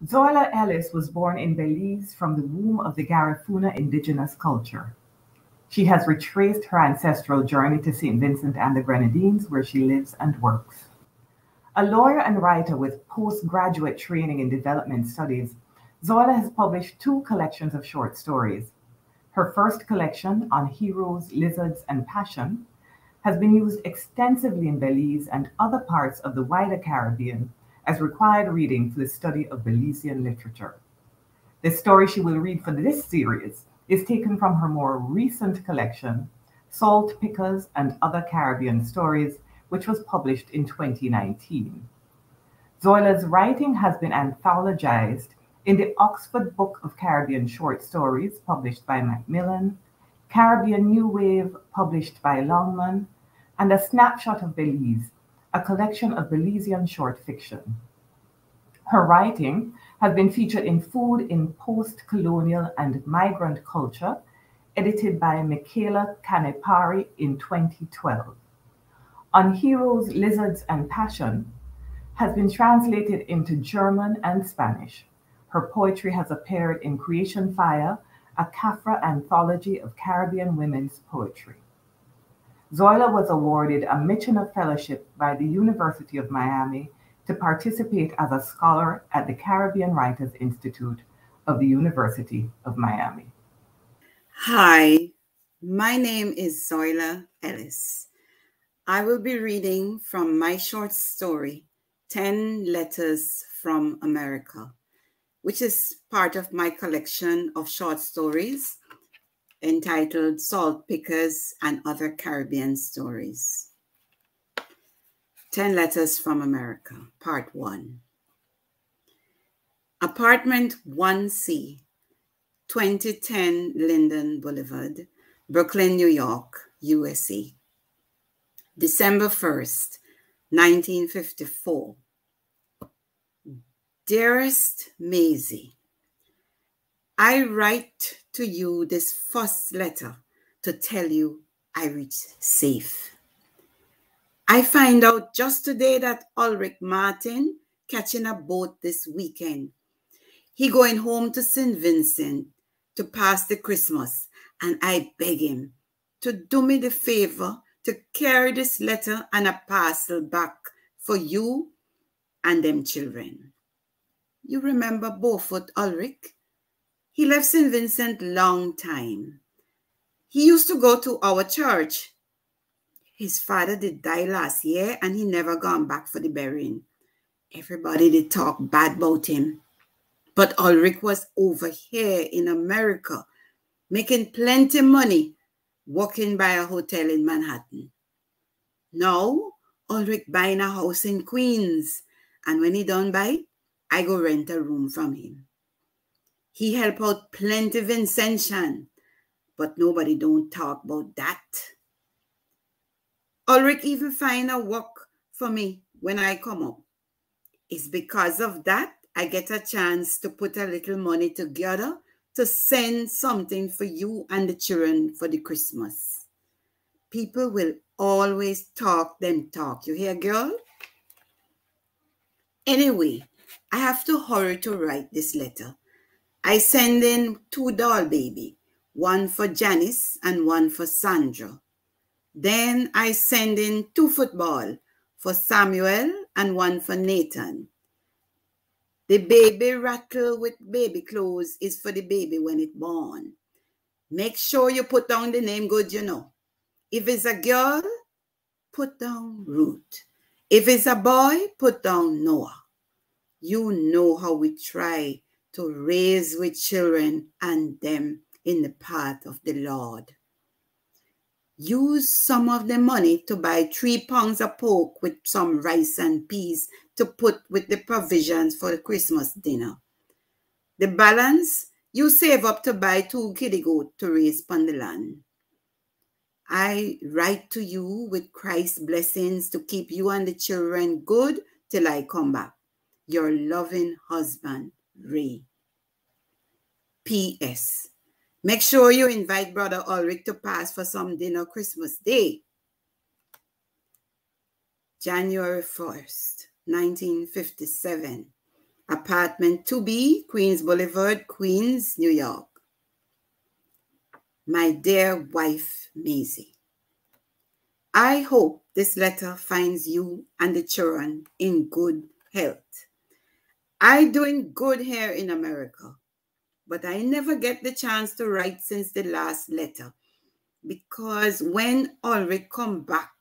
Zoila Ellis was born in Belize from the womb of the Garifuna indigenous culture. She has retraced her ancestral journey to St. Vincent and the Grenadines, where she lives and works. A lawyer and writer with postgraduate training in development studies, Zoila has published two collections of short stories. Her first collection, On Heroes, Lizards, and Passion, has been used extensively in Belize and other parts of the wider Caribbean as required reading for the study of Belizean literature. The story she will read for this series is taken from her more recent collection, Salt Pickers and Other Caribbean Stories, which was published in 2019. Zoila's writing has been anthologized in the Oxford Book of Caribbean Short Stories, published by Macmillan, Caribbean New Wave, published by Longman, and A Snapshot of Belize, a collection of Belizean short fiction. Her writing has been featured in Food in Post-Colonial and Migrant Culture, edited by Michaela Canepari in 2012. On Heroes, Lizards, and Passion has been translated into German and Spanish. Her poetry has appeared in Creation Fire, a CAFRA anthology of Caribbean women's poetry. Zoila was awarded a Michener Fellowship by the University of Miami to participate as a scholar at the Caribbean Writers Institute of the University of Miami. Hi, my name is Zoila Ellis. I will be reading from my short story, 10 Letters from America, which is part of my collection of short stories entitled Salt Pickers and Other Caribbean Stories. 10 Letters from America, Part 1. Apartment 1C, 2010 Linden Boulevard, Brooklyn, New York, USA. December 1st, 1954. Dearest Maisie, I write to you this first letter to tell you I reached safe. I find out just today that Ulrich Martin catching a boat this weekend. He going home to St. Vincent to pass the Christmas, and I beg him to do me the favor to carry this letter and a parcel back for you and them children. You remember Beaufort Ulrich? He left St. Vincent long time. He used to go to our church. His father did die last year and he never gone back for the burying. Everybody did talk bad about him. But Ulrich was over here in America, making plenty money, working by a hotel in Manhattan. Now, Ulrich buying a house in Queens, and when he done buy, I go rent a room from him. He help out plenty Vincentian, but nobody don't talk about that. Ulrich even find a work for me when I come up. It's because of that I get a chance to put a little money together to send something for you and the children for the Christmas. People will always talk them talk. You hear, girl? Anyway, I have to hurry to write this letter. I send in 2 doll baby, one for Janice and one for Sandra. Then I send in 2 football for Samuel and one for Nathan. The baby rattle with baby clothes is for the baby when it born. Make sure you put down the name good, you know. If it's a girl, put down Ruth. If it's a boy, put down Noah. You know how we try to raise with children and them in the path of the Lord. Use some of the money to buy 3 pounds of pork with some rice and peas to put with the provisions for the Christmas dinner. The balance, you save up to buy 2 kiddie goats to raise upon the land. I write to you with Christ's blessings to keep you and the children good till I come back. Your loving husband, Ray. P.S. Make sure you invite Brother Ulrich to pass for some dinner Christmas Day. January 1st, 1957. Apartment 2B, Queens Boulevard, Queens, New York. My dear wife, Maisie, I hope this letter finds you and the children in good health. I doing good here in America, but I never get the chance to write since the last letter, because when Ulrich come back,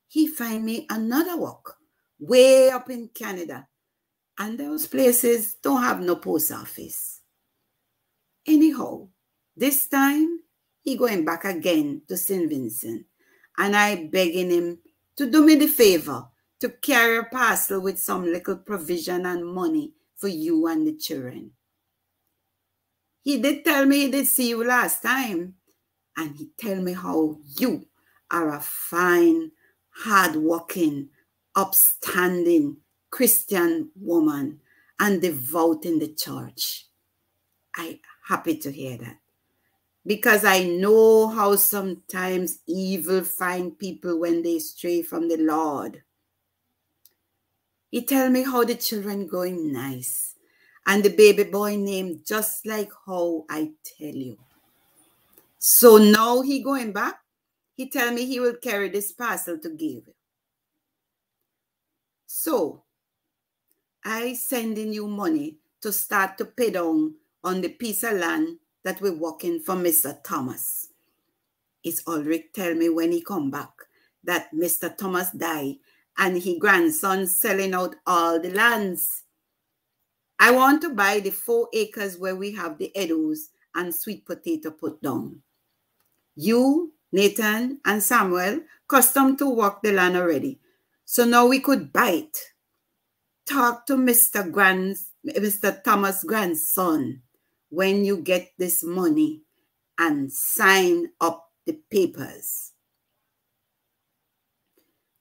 he find me another work way up in Canada, and those places don't have no post office. Anyhow, this time he going back again to St. Vincent, and I begging him to do me the favor to carry a parcel with some little provision and money for you and the children. He did tell me he did see you last time, and he tell me how you are a fine, hard-working, upstanding Christian woman and devout in the church. I happy to hear that, because I know how sometimes evil find people when they stray from the Lord. He tell me how the children going nice, and the baby boy named just like how I tell you. So now he going back, he tell me he will carry this parcel to give. So I sending you money to start to pay down on the piece of land that we're working for Mr. Thomas. It's Ulrich tell me when he come back that Mr. Thomas died and his grandson selling out all the lands. I want to buy the 4 acres where we have the eddos and sweet potato put down. You, Nathan, and Samuel custom to work the land already, so now we could buy it. Talk to Mr. Thomas' grandson when you get this money and sign up the papers.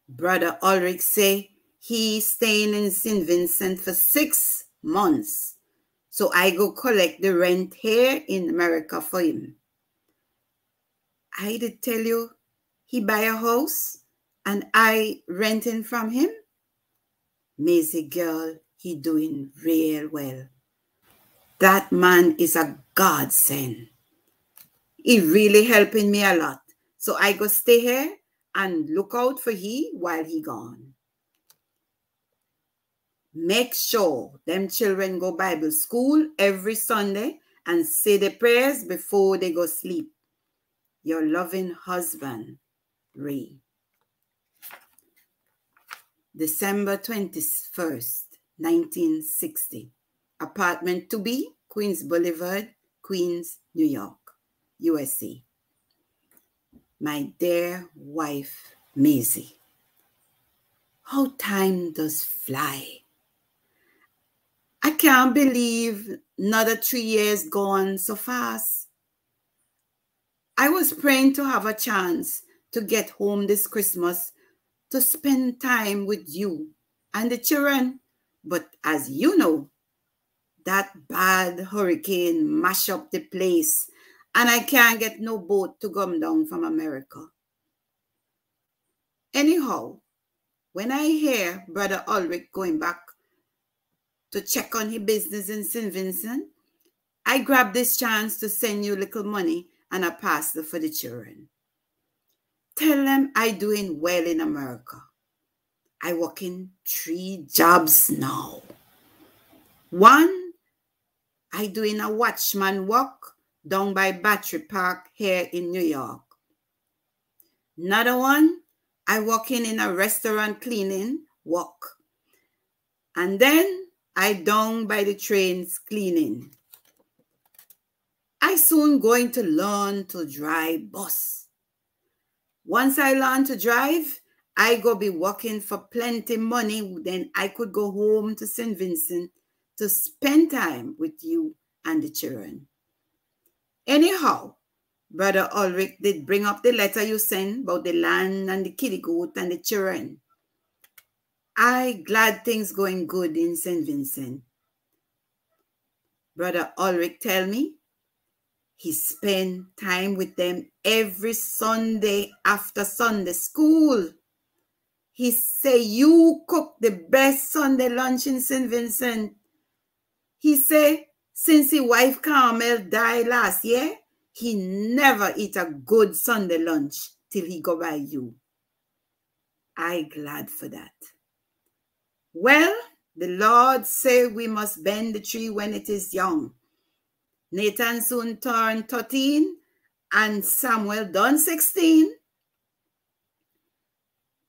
Brother Ulrich say he's staying in St. Vincent for 6 months, so I go collect the rent here in America for him. I did tell you he buy a house and I renting from him. Maisie girl, he doing real well. That man is a godsend. He really helping me a lot. So I go stay here and look out for he while he gone. Make sure them children go Bible school every Sunday and say the prayers before they go sleep. Your loving husband, Ray. December 21st, 1960. Apartment 2B, Queens Boulevard, Queens, New York, USA. My dear wife, Maisie. How time does fly. I can't believe another 3 years gone so fast. I was praying to have a chance to get home this Christmas to spend time with you and the children. But as you know, that bad hurricane mashed up the place and I can't get no boat to come down from America. Anyhow, when I hear Brother Ulrich going back to check on his business in St. Vincent, I grab this chance to send you little money and a parcel for the children. Tell them I doing well in America. I work in 3 jobs now. 1, I doing a watchman work down by Battery Park here in New York. Another one, I working in a restaurant cleaning work. And then I down by the trains cleaning. I soon going to learn to drive bus. Once I learn to drive, I go be working for plenty money. Then I could go home to St. Vincent to spend time with you and the children. Anyhow, Brother Ulrich did bring up the letter you sent about the land and the kitty goat and the children. I glad things going good in St. Vincent. Brother Ulrich tell me he spend time with them every Sunday after Sunday school. He say you cook the best Sunday lunch in St. Vincent. He say, since his wife Carmel died last year, he never eat a good Sunday lunch till he go by you. I glad for that. Well, the Lord say we must bend the tree when it is young. Nathan soon turned 13 and Samuel done 16.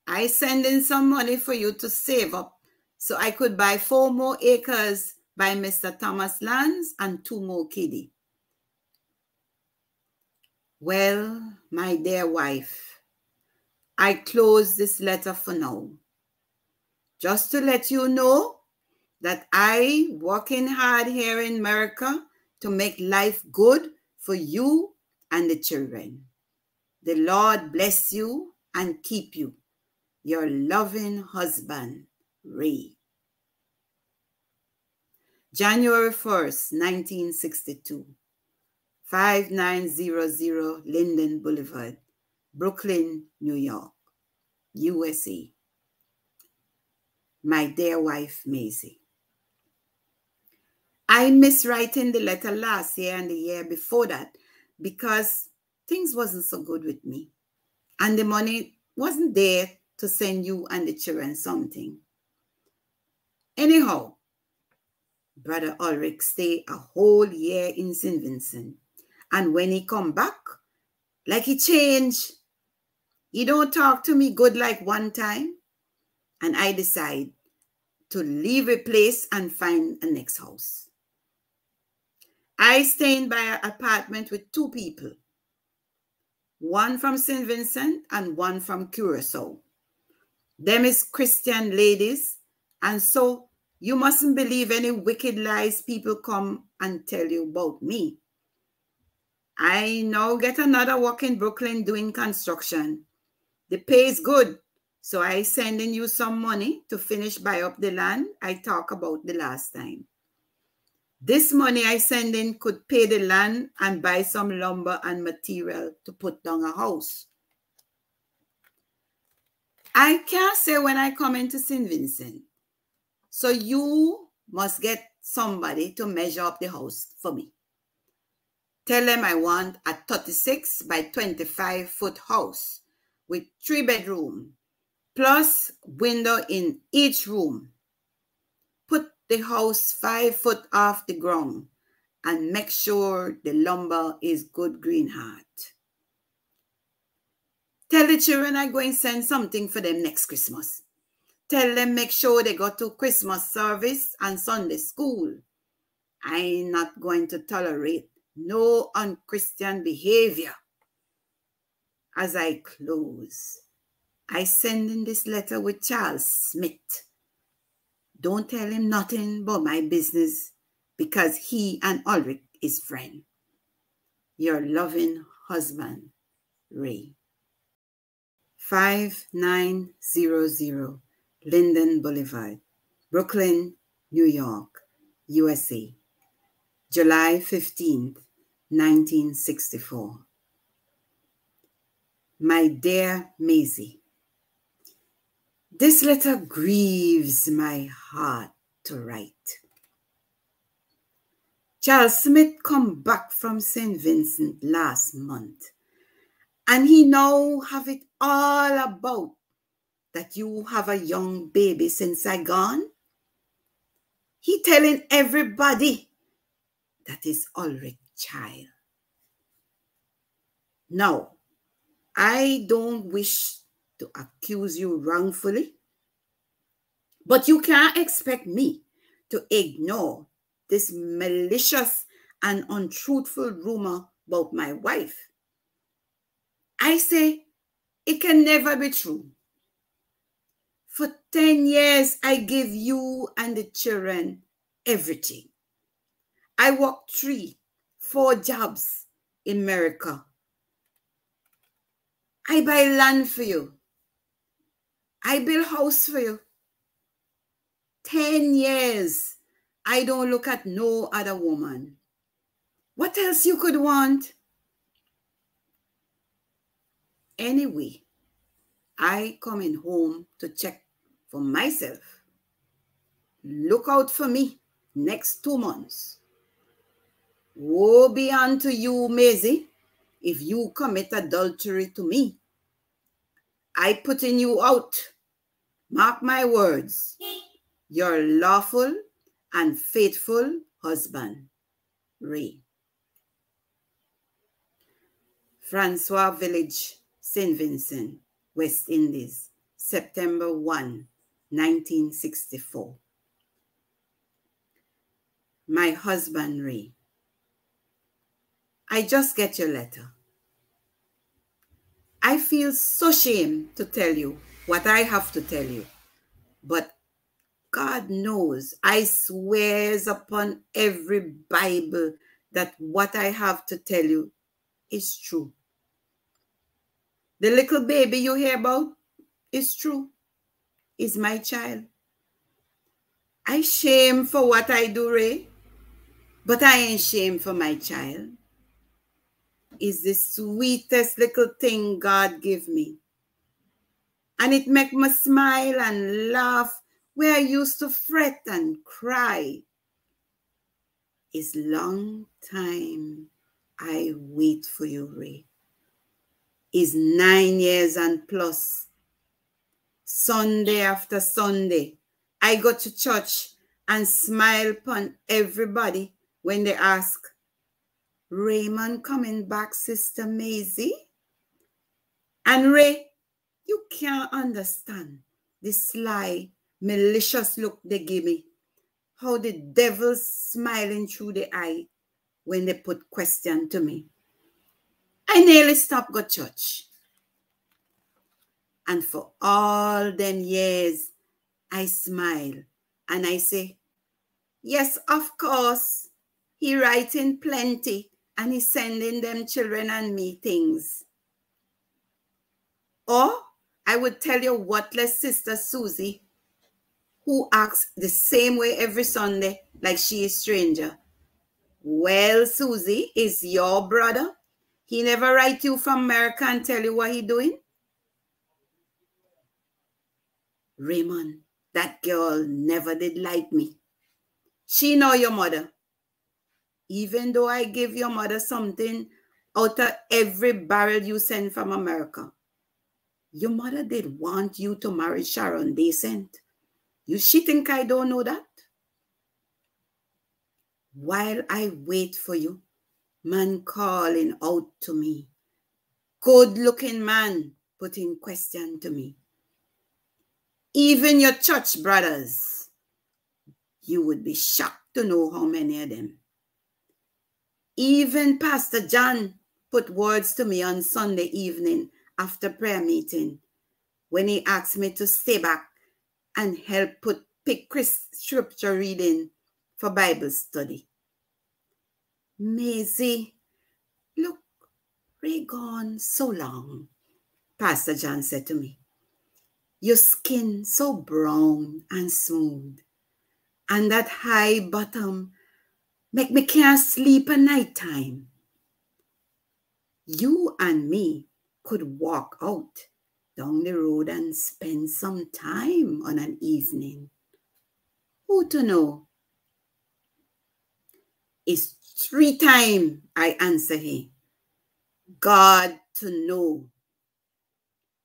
I send in some money for you to save up so I could buy 4 more acres by Mr. Thomas lands and 2 more kiddie. Well, my dear wife, I close this letter for now. Just to let you know that I working hard here in America to make life good for you and the children. The Lord bless you and keep you. Your loving husband, Ray. January 1st, 1962. 5900 Linden Boulevard, Brooklyn, New York, USA. My dear wife, Maisie. I missed writing the letter last year and the year before that because things wasn't so good with me. And the money wasn't there to send you and the children something. Anyhow, Brother Ulrich stayed a whole year in St. Vincent. And when he come back, like he changed. He don't talk to me good like one time. And I decide to leave a place and find a next house. I stayed by an apartment with 2 people. One from St. Vincent and one from Curacao. Them is Christian ladies. And so you mustn't believe any wicked lies people come and tell you about me. I now get another work in Brooklyn doing construction. The pay is good, so I sending you some money to finish buy up the land I talked about the last time. This money I send in could pay the land and buy some lumber and material to put down a house. I can't say when I come into St. Vincent, so you must get somebody to measure up the house for me. Tell them I want a 36 by 25 foot house with 3 bedrooms, plus window in each room. Put the house 5 foot off the ground and make sure the lumber is good green heart. Tell the children I'm going to send something for them next Christmas. Tell them make sure they go to Christmas service and Sunday school. I'm not going to tolerate no unchristian behavior. As I close, I send in this letter with Charles Smith. Don't tell him nothing about my business because he and Ulrich is friend. Your loving husband, Ray. 5900 Linden Boulevard, Brooklyn, New York, USA. July 15th, 1964. My dear Maisie, this letter grieves my heart to write. Charles Smith come back from St. Vincent last month, and he now have it all about that you have a young baby since I gone. He telling everybody that is Ulrich's child. Now, I don't wish to accuse you wrongfully, but you can't expect me to ignore this malicious and untruthful rumor about my wife. I say it can never be true. For 10 years, I give you and the children everything. I work 3, 4 jobs in America. I buy land for you. I build house for you. 10 years, I don't look at no other woman. What else you could want? Anyway, I coming home to check for myself. Look out for me next 2 months. Woe be unto you, Maisie, if you commit adultery to me. I putting you out. Mark my words. Your lawful and faithful husband, Ray. Francois Village, St. Vincent, West Indies, September 1, 1964. My husband, Ray. I just get your letter. I feel so ashamed to tell you what I have to tell you, but God knows, I swears upon every Bible that what I have to tell you is true. The little baby you hear about is true. Is my child. I shame for what I do, Ray, but I ain't shame for my child. Is the sweetest little thing God give me. And it make me smile and laugh where I used to fret and cry. It's long time I wait for you, Ray. It's 9 years and plus. Sunday after Sunday, I go to church and smile upon everybody when they ask, Raymond coming back, Sister Maisie? And Ray, you can't understand the sly, malicious look they give me. How the devil's smiling through the eye when they put question to me. I nearly stopped go church. And for all them years, I smile and I say, yes, of course, he writing plenty and he's sending them children and me things. Or I would tell your worthless sister Susie, who acts the same way every Sunday like she is stranger. Well, Susie, is your brother? He never write you from America and tell you what he doing? Raymond, that girl never did like me. She know your mother. Even though I give your mother something out of every barrel you send from America. Your mother did want you to marry Sharon Decent. She think I don't know that? While I wait for you, man calling out to me. Good-looking man putting question to me. Even your church brothers, you would be shocked to know how many of them. Even Pastor John put words to me on Sunday evening after prayer meeting when he asked me to stay back and help pick scripture reading for Bible study. Maisie, look, Ray gone so long, Pastor John said to me. Your skin so brown and smooth, and that high bottom make me can't sleep at night time. You and me could walk out down the road and spend some time on an evening. Who to know? It's 3 times I answer him. God to know.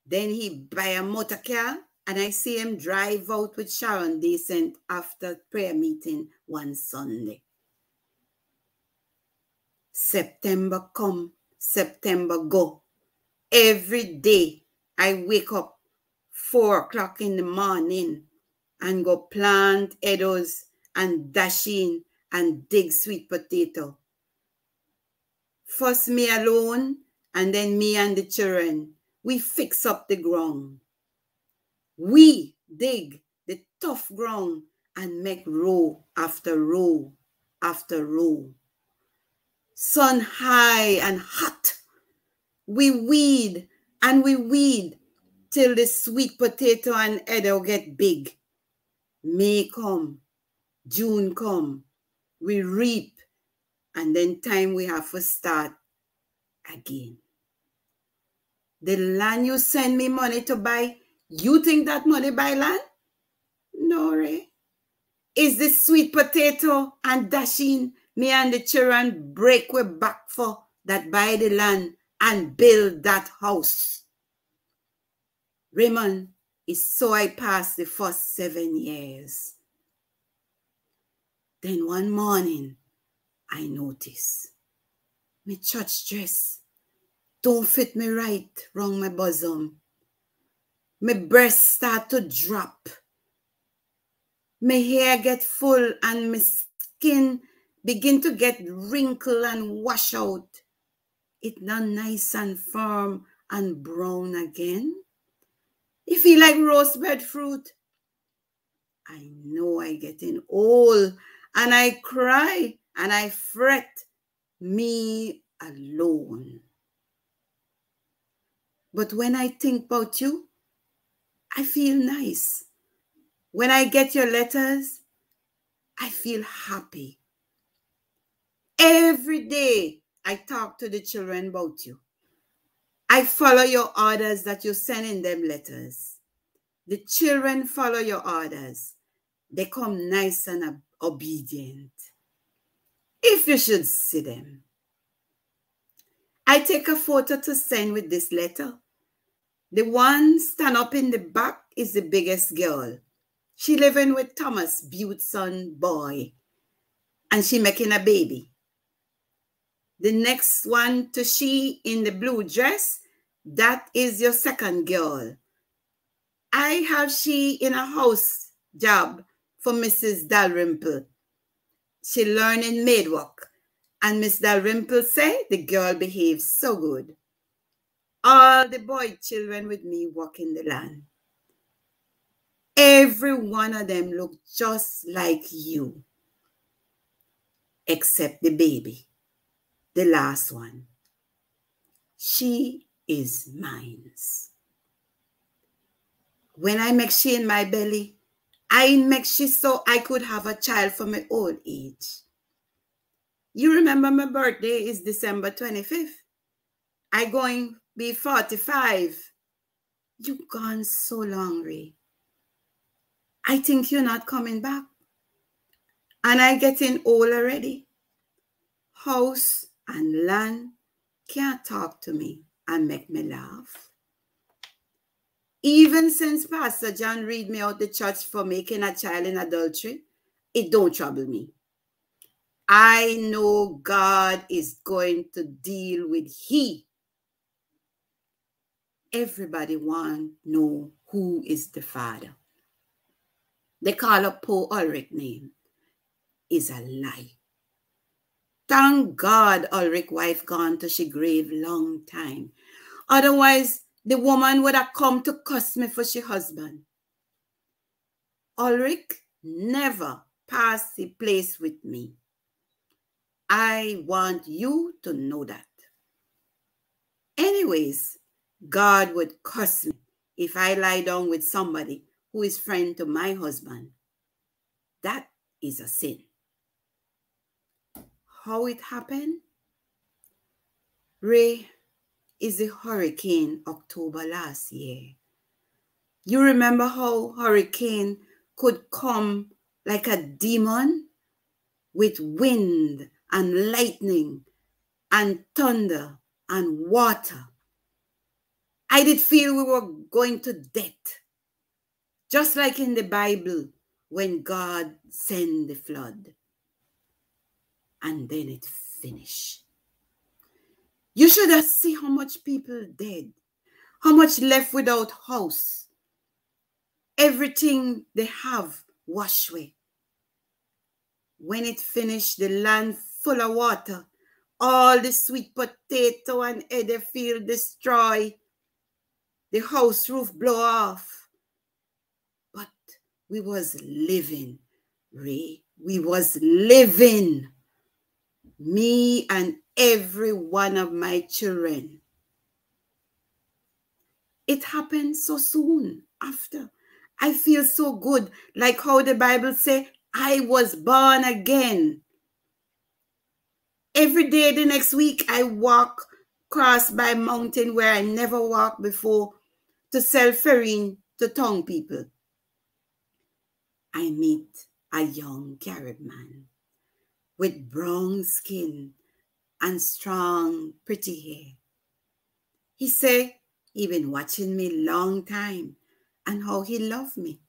Then he buy a motor car and I see him drive out with Sharon Decent after prayer meeting one Sunday. September come, September go. Every day I wake up 4 o'clock in the morning and go plant eddos and dash in and dig sweet potato. First me alone and then me and the children. We fix up the ground. We dig the tough ground and make row after row after row. Sun high and hot. We weed and we weed till the sweet potato and eddo get big. May come, June come, we reap, and then time we have to start again. The land you send me money to buy, you think that money buy land? No, Ray. is the sweet potato and dashing me and the children break we back for that buy the land and build that house. Raymond, is so I passed the first 7 years. Then one morning, I noticed my church dress don't fit me right round my bosom. My breasts start to drop. My hair get full and my skin begin to get wrinkled and wash out. It not nice and firm and brown again. It feel like roast breadfruit. I know I getting old and I cry and I fret, me alone. But when I think about you, I feel nice. When I get your letters, I feel happy. Every day I talk to the children about you. I follow your orders that you send in them letters. The children follow your orders. They come nice and obedient. If you should see them. I take a photo to send with this letter. The one stand up in the back is the biggest girl. She living with Thomas, Butte's son boy. And she making a baby. The next one to she in the blue dress, that is your second girl. I have she in a house job for Mrs. Dalrymple. She learning maid work. And Miss Dalrymple say the girl behaves so good. All the boy children with me work in the land. Every one of them look just like you. Except the baby, the last one. She is mine. When I make she in my belly, I make she so I could have a child for my old age. You remember my birthday is December 25th. I going be 45. You gone so long, Ray. I think you're not coming back. And I getting old already. House and land can't talk to me and make me laugh. Even since Pastor John read me out the church for making a child in adultery, it don't trouble me. I know God is going to deal with he. Everybody want to know who is the father. They call up Poe Ulrich name. Is a lie. Thank God Ulrich's wife gone to she grave long time. Otherwise, the woman would have come to cuss me for she husband. Ulrich never passed the place with me. I want you to know that. Anyways, God would curse me if I lie down with somebody who is friend to my husband. That is a sin. How it happened? Ray, is the hurricane October last year. You remember how hurricane could come like a demon with wind and lightning and thunder and water. I did feel we were going to death. Just like in the Bible when God sent the flood. And then it finished. You should have seen how much people dead. How much left without house. Everything they have washed away. When it finished, the land full of water. All the sweet potato and other field destroy. The house roof blow off. But we was living, Ray. We was living. Me and every one of my children. It happened so soon after. I feel so good, like how the Bible say, I was born again. Every day the next week, I walk across by a mountain where I never walked before to sell farine to tongue people. I meet a young Carib man with brown skin and strong, pretty hair. He said he been watching me long time and how he loved me.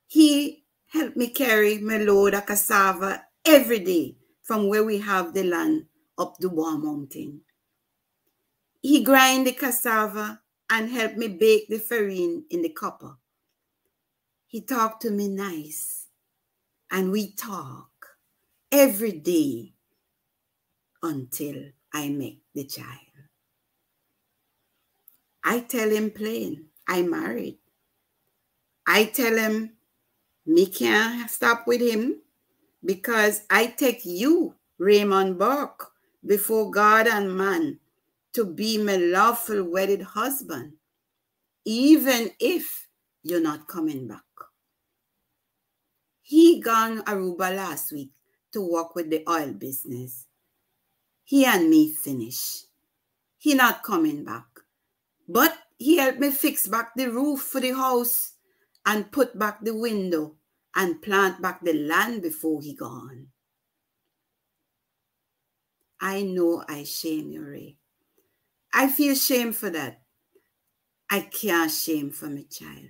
He helped me carry my load of cassava every day from where we have the land up the warm mountain. He grind the cassava and helped me bake the farine in the copper. He talked to me nice, and we talk every day until I make the child. I tell him plain, I married. I tell him me can't stop with him because I take you, Raymond Burke, before God and man to be my lawful wedded husband, even if you're not coming back. He gone Aruba last week to work with the oil business. He and me finish. He not coming back. But he helped me fix back the roof for the house and put back the window and plant back the land before he gone. I know I shame you, Ray. I feel shame for that. I can't shame for my child.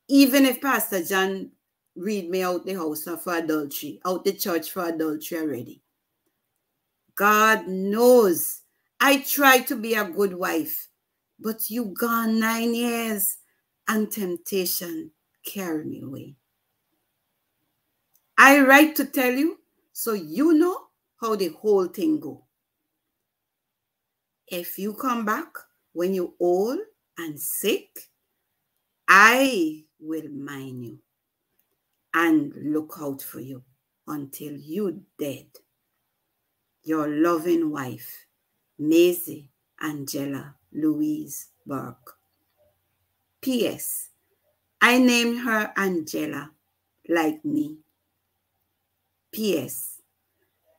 Even if Pastor John read me out the house for adultery, out the church for adultery already. God knows I try to be a good wife, but you gone 9 years and temptation carry me away. I write to tell you so you know how the whole thing go. If you come back when you're old and sick, I will mind you and look out for you until you're dead. Your loving wife, Maisie Angela Louise Burke. P.S. I named her Angela, like me. P.S.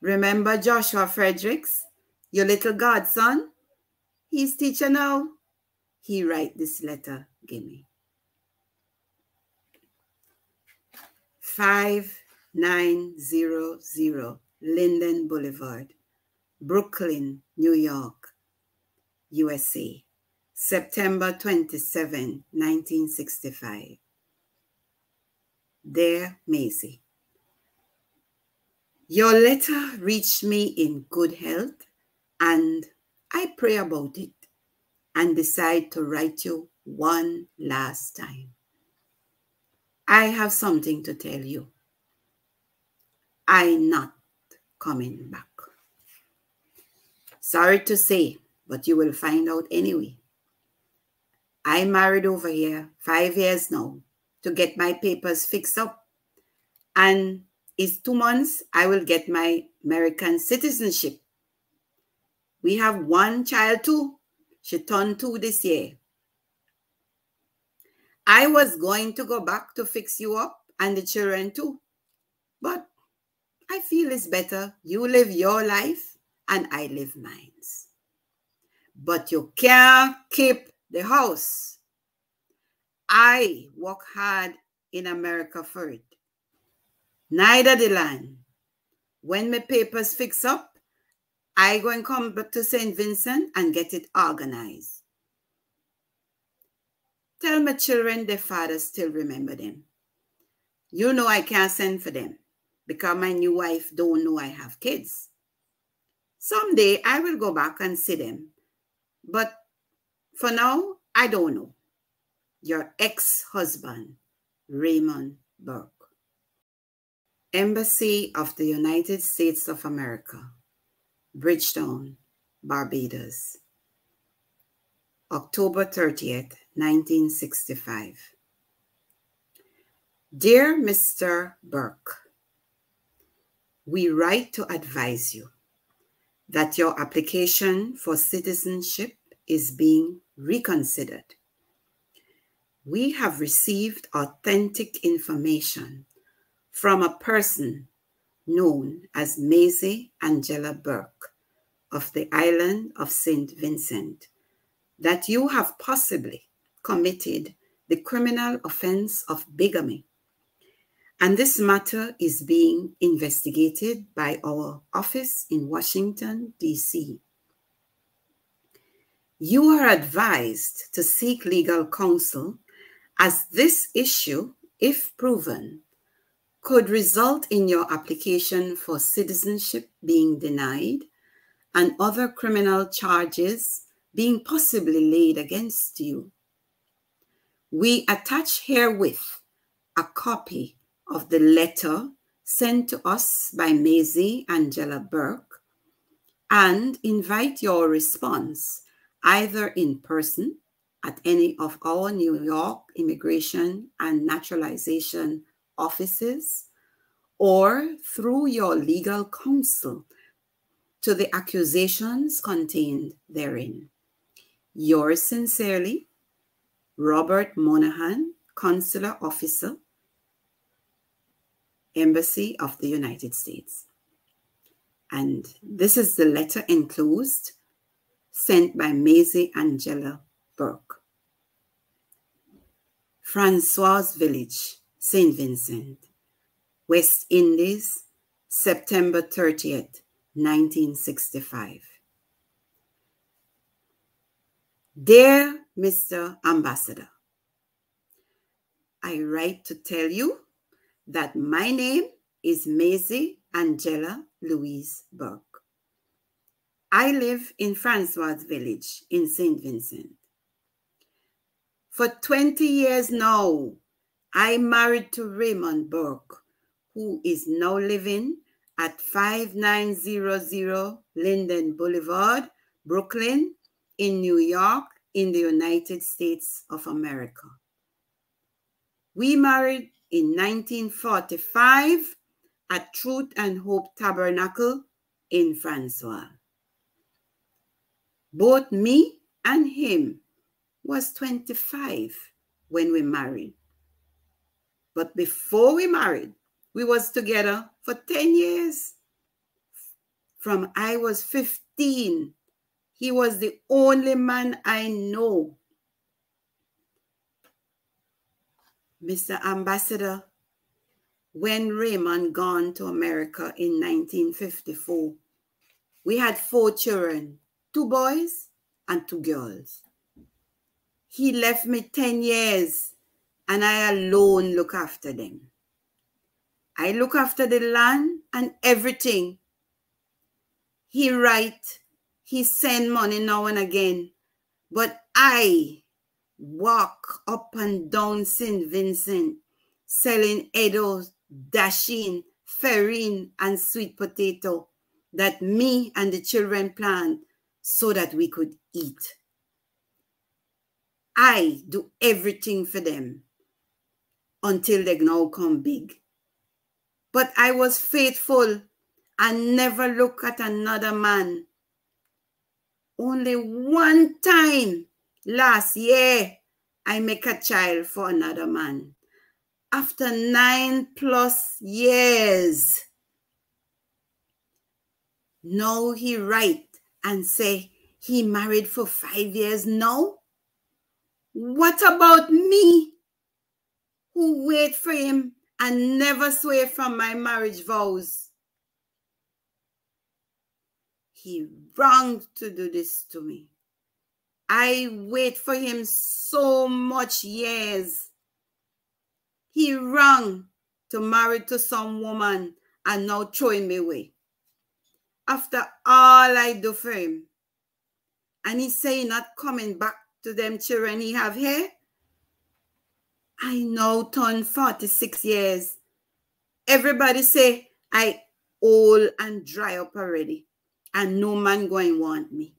Remember Joshua Fredericks, your little godson? He's teacher now. He write this letter, gimme. 5900 Linden Boulevard, Brooklyn, New York, USA, September 27, 1965. Dear Maisie, your letter reached me in good health, and I pray about it and decide to write you one last time. I have something to tell you. I'm not coming back. Sorry to say, but you will find out anyway. I married over here 5 years now to get my papers fixed up. And in 2 months, I will get my American citizenship. We have one child too. She turned 2 this year. I was going to go back to fix you up and the children too. But I feel it's better you live your life and I live mine. But you can't keep the house. I work hard in America for it. Neither the land. When my papers fix up, I go and come back to St. Vincent and get it organized. Tell my children their father still remember them. You know I can't send for them because my new wife don't know I have kids. Someday I will go back and see them. But for now, I don't know. Your ex-husband, Raymond Burke. Embassy of the United States of America, Bridgetown, Barbados, October 30th, 1965. Dear Mr. Burke, we write to advise you that your application for citizenship is being reconsidered. We have received authentic information from a person known as Maisie Angela Burke of the island of St. Vincent that you have possibly committed the criminal offense of bigamy And this matter is being investigated by our office in Washington, D.C. You are advised to seek legal counsel, as this issue, if proven, could result in your application for citizenship being denied and other criminal charges being possibly laid against you. We attach herewith a copy of the letter sent to us by Maisie Angela Burke and invite your response either in person at any of our New York Immigration and Naturalization offices or through your legal counsel to the accusations contained therein. Yours sincerely, Robert Monahan, Consular Officer, Embassy of the United States. And this is the letter enclosed, sent by Maisie Angela Burke. Francois Village, St. Vincent, West Indies, September 30th, 1965. Dear Mr. Ambassador, I write to tell you that my name is Maisie Angela Louise Burke. I live in Francois Village in St. Vincent. For 20 years now, I married to Raymond Burke, who is now living at 5900 Linden Boulevard, Brooklyn, in New York, in the United States of America. We married in 1945 at Truth and Hope Tabernacle in Francois. Both me and him was 25 when we married. But before we married, we was together for 10 years. From I was 15, he was the only man I know. Mr. Ambassador, when Raymond gone to America in 1954, we had 4 children, 2 boys and 2 girls. He left me 10 years and I alone look after them. I look after the land and everything. He write, he send money now and again, but I walk up and down St. Vincent selling Edo, dasheen, farine, and sweet potato that me and the children plant so that we could eat. I do everything for them until they now come big. But I was faithful and never look at another man. Only one time last year, I make a child for another man. After 9+ years. Now he write and say he married for 5 years now. What about me, who wait for him and never sway from my marriage vows? He wrong to do this to me. I wait for him so much years. He wrong to marry to some woman and now throwing me away. After all I do for him. And he say he not coming back to them children he have here. I now turn 46 years. Everybody say I old and dry up already. And no man going want me.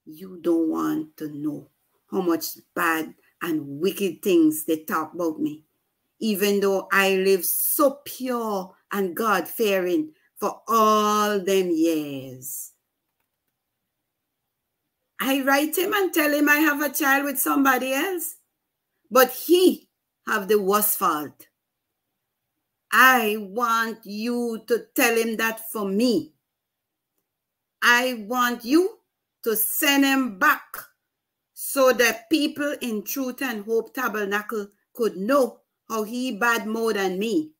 You don't want to know how much bad and wicked things they talk about me. Even though I live so pure and God-fearing for all them years. I write him and tell him I have a child with somebody else. But he have the worst fault. I want you to tell him that for me. I want you to send him back so that people in Truth and Hope Tabernacle could know how he bad more than me.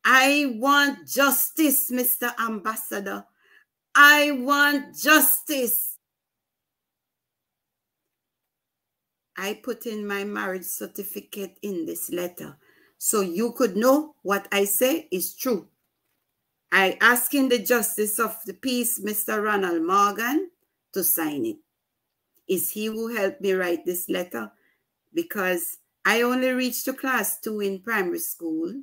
I want justice, Mr. Ambassador. I want justice. I put in my marriage certificate in this letter so you could know what I say is true. I asking the Justice of the Peace, Mr. Ronald Morgan, to sign it. Is he who helped me write this letter? Because I only reached to class 2 in primary school.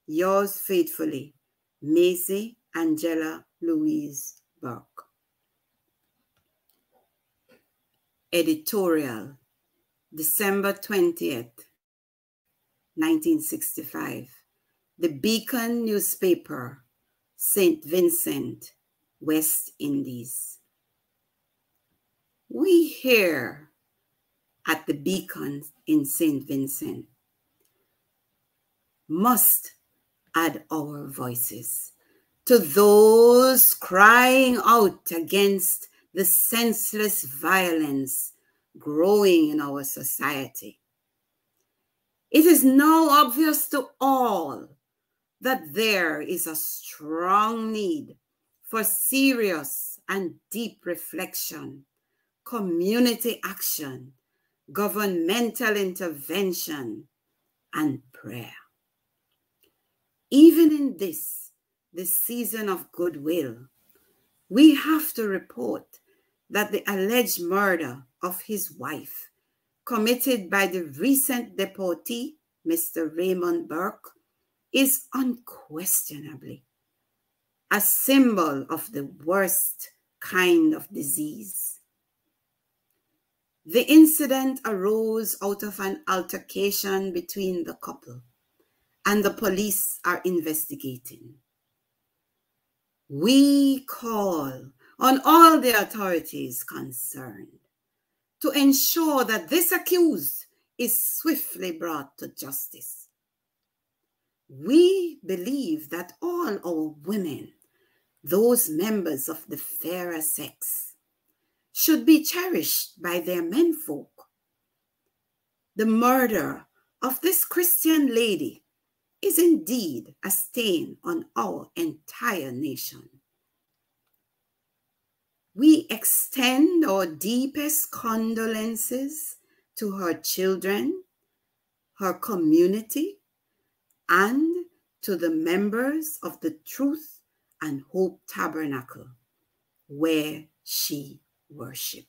Yours faithfully, Maisie Angela Louise Burke. Editorial, December 20th, 1965. The Beacon newspaper, St. Vincent, West Indies. We here at the Beacon in St. Vincent must add our voices to those crying out against the senseless violence growing in our society. It is now obvious to all that there is a strong need for serious and deep reflection, community action, governmental intervention, and prayer. Even in this season of goodwill, we have to report that the alleged murder of his wife, committed by the recent deportee, Mr. Raymond Burke, is unquestionably a symbol of the worst kind of disease. The incident arose out of an altercation between the couple, and the police are investigating. We call on all the authorities concerned to ensure that this accused is swiftly brought to justice. We believe that all our women, those members of the fairer sex, should be cherished by their menfolk. The murder of this Christian lady is indeed a stain on our entire nation. We extend our deepest condolences to her children, her community, and to the members of the Truth and Hope Tabernacle, where she worshiped.